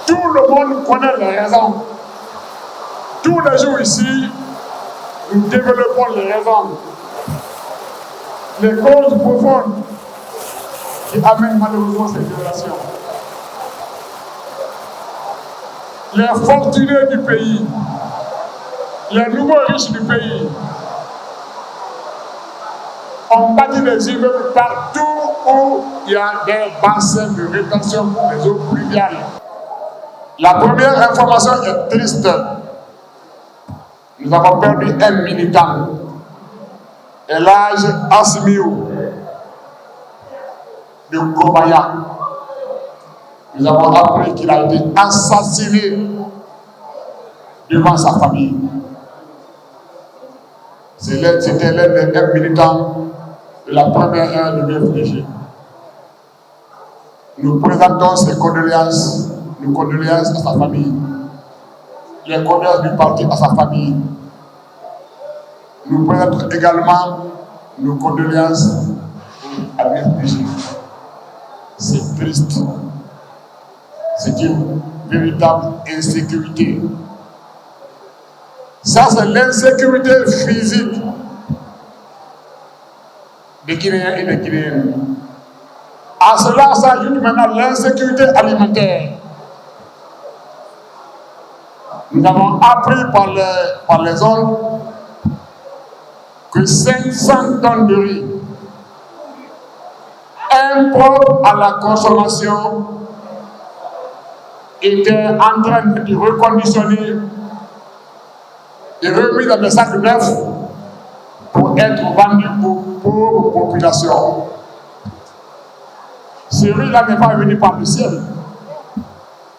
Tout le monde connaît les raisons. Tous les jours ici, nous développons les raisons, les causes profondes qui amènent malheureusement cette violation. Les fortunés du pays, les nouveaux riches du pays, ont bâti des immeubles partout où il y a des bassins de rétention pour les eaux pluviales. La première information est triste. Nous avons perdu un militant, Elhadj Assimiou de Gobaya. Nous avons appris qu'il a été assassiné devant sa famille. C'était l'un des militants de la première heure de l'UFDG. Nous présentons ses condoléances, nos condoléances à sa famille, les condoléances du parti à sa famille. Nous présentons également nos condoléances à l'UFDG. C'est triste. C'est une véritable insécurité. Ça, c'est l'insécurité physique des Guinéens et des Guinéennes. À cela s'ajoute maintenant l'insécurité alimentaire. Nous avons appris par les ondes que 500 tonnes de riz impropres à la consommation étaient en train de reconditionner et remis dans des sacs neufs pour être vendus aux pauvres populations. Ce riz-là n'est pas venu par le ciel.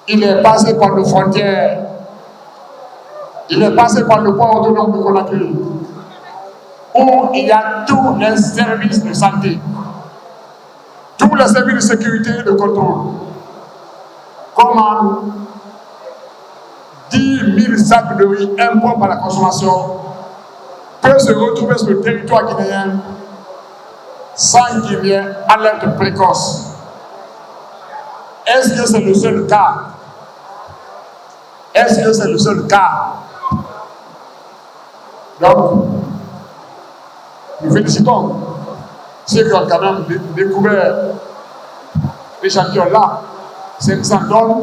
Il est passé par nos frontières. Il est passé par le port autonome de Conakry, où il y a tous les services de santé, tous les services de sécurité et de contrôle. Comment 10 000 sacs de riz impropres à la consommation peuvent se retrouver sur le territoire guinéen sans qu'il y ait alerte précoce? Est-ce que c'est le seul cas? Est-ce que c'est le seul cas? Donc, nous félicitons ceux qui ont quand même découvert l'échantillon là. 500 tonnes,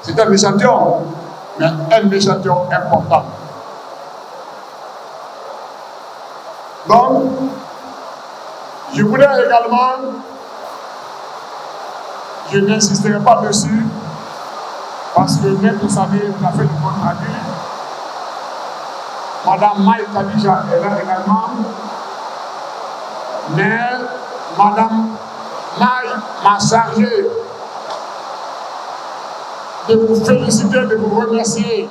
c'est un échantillon, mais un échantillon important. Donc, je voulais également, je n'insisterai pas dessus, parce que Maître Sané nous a fait le compte rendu. Madame Maï Kadija est là également, mais Madame Maï m'a chargé de vous féliciter, de vous remercier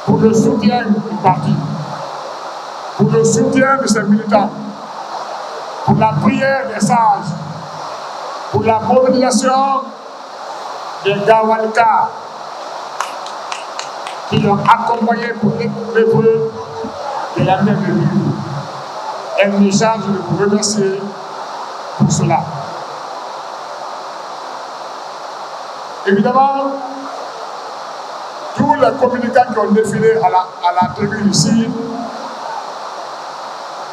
pour le soutien du parti, pour le soutien de ses militants, pour la prière des sages, pour la mobilisation des Gawalika qui l'ont accompagné pour l'épreuve de la même vie. Elle me charge de vous remercier pour cela. Évidemment, tous les communicants qui ont défilé à la tribune ici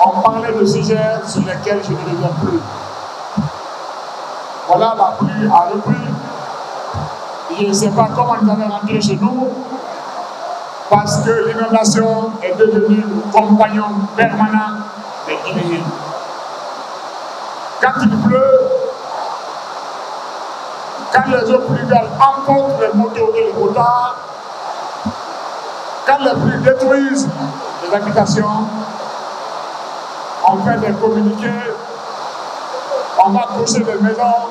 ont parlé de sujets sur lesquels je ne reviens plus. Voilà, la pluie a repris. Je ne sais pas comment nous allons rentrer chez nous, parce que l'inondation est devenue le compagnon permanent des Guinéens. Quand il pleut, quand les eaux pluviales emportent les motos et les motards, quand les pluies détruisent les habitations, on fait des communiqués, on va coucher des maisons,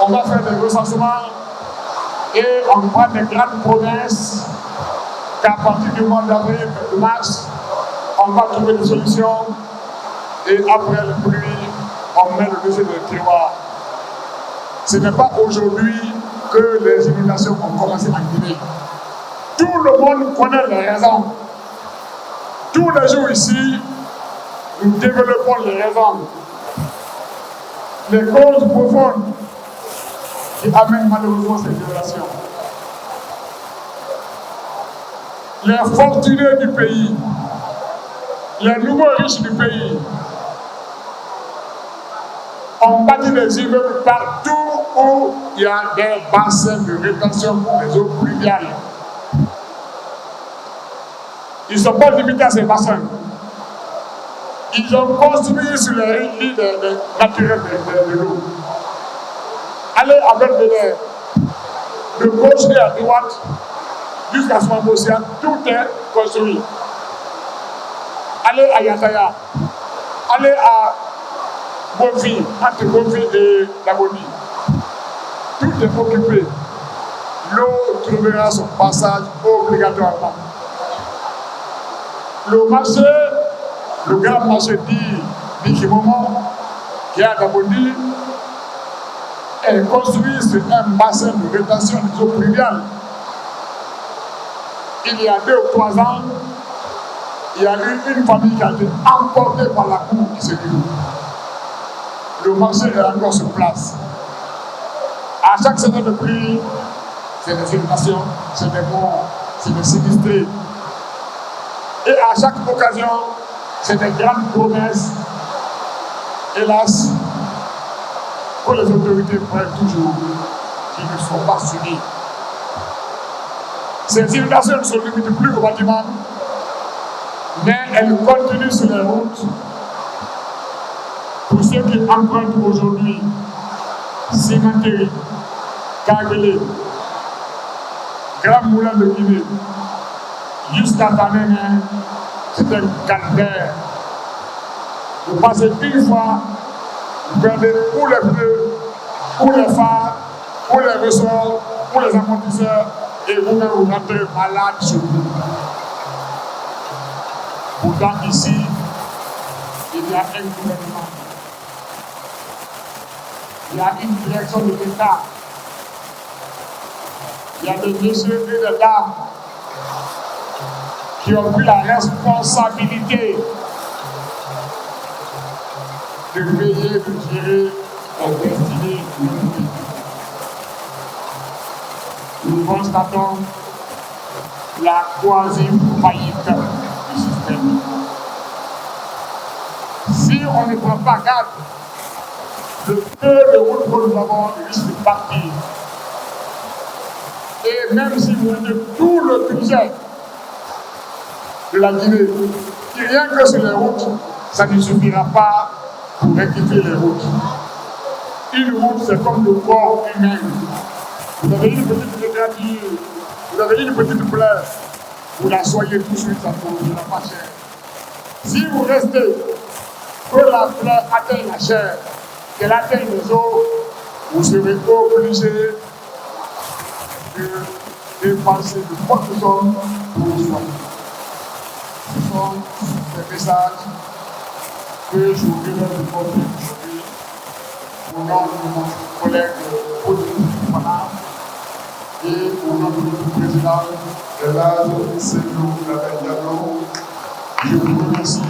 on va faire des recensements et on prend des grandes promesses qu'à partir du mois d'avril, de mars, on va trouver des solutions et après les pluies, on met le dossier de tiroir. Ce n'est pas aujourd'hui que les inondations ont commencé en Guinée. Tout le monde connaît les raisons. Tous les jours ici, nous développons les raisons, les causes profondes qui amène malheureusement cette violation. Les fortunés du pays, les nouveaux riches du pays, ont bâti des immeubles partout où il y a des bassins de rétention pour les eaux pluviales. Ils ne sont pas limités à ces bassins. Ils ont construit sur les lits naturels de l'eau. Allez à Belvédère, de gauche et à droite, jusqu'à Swambosia, tout est construit. Allez à Yataya, allez à Bofi, entre Bofi et Daboni. Tout est occupé. L'eau trouvera son passage obligatoirement. Le marché, le grand marché dit Kimomo, qui est à Daboni, est construit sur un bassin de rétention des eaux pluviales. Il y a 2 ou 3 ans, il y a eu une famille qui a été emportée par la cour qui se dit. Le marché est encore sur place. À chaque saison de pluie, c'est des inondations, c'est des morts, c'est des sinistrés. Et à chaque occasion, c'est des grandes promesses. Hélas, que les autorités prennent toujours, qui ne sont pas suivies. Ces inondations ne se limitent plus au bâtiment, mais elles continuent sur les routes. Pour ceux qui empruntent aujourd'hui Cimenterie, Kagelé, Grand Moulin de Guinée, jusqu'à Tanéné, c'est un calvaire. Vous passez une fois, vous perdez ou les pneus, ou les phares, ou les ressorts, ou les amortisseurs, et vous-même vous rentrez malade sur vous. Pourtant ici, il y a un gouvernement. Il y a une direction de l'État. Il y a des messieurs et des dames qui ont pris la responsabilité de veiller, de gérer la destinée du pays. Nous constatons la quasi-faillite du système. Si on ne prend pas garde, le peu de route que nous avons risque de partir. Et même si vous mettez tout le budget de la Guinée, rien que sur les routes, ça ne suffira pas pour rectifier les routes. Une route, c'est comme le corps humain. Vous avez une petite égratignure, vous avez une petite plaie, vous la soignez tout de suite, ça ne vous pas cher. Si vous restez, que la plaie atteigne la chair, qu'elle atteigne les os, vous serez obligé de dépenser de fortes sommes pour le soigner. Ce sont des messages que je voudrais vous porter aujourd'hui au nom de mon collègue Paul Fana et au nom de notre président Elad Seydou Diallo. Je vous remercie.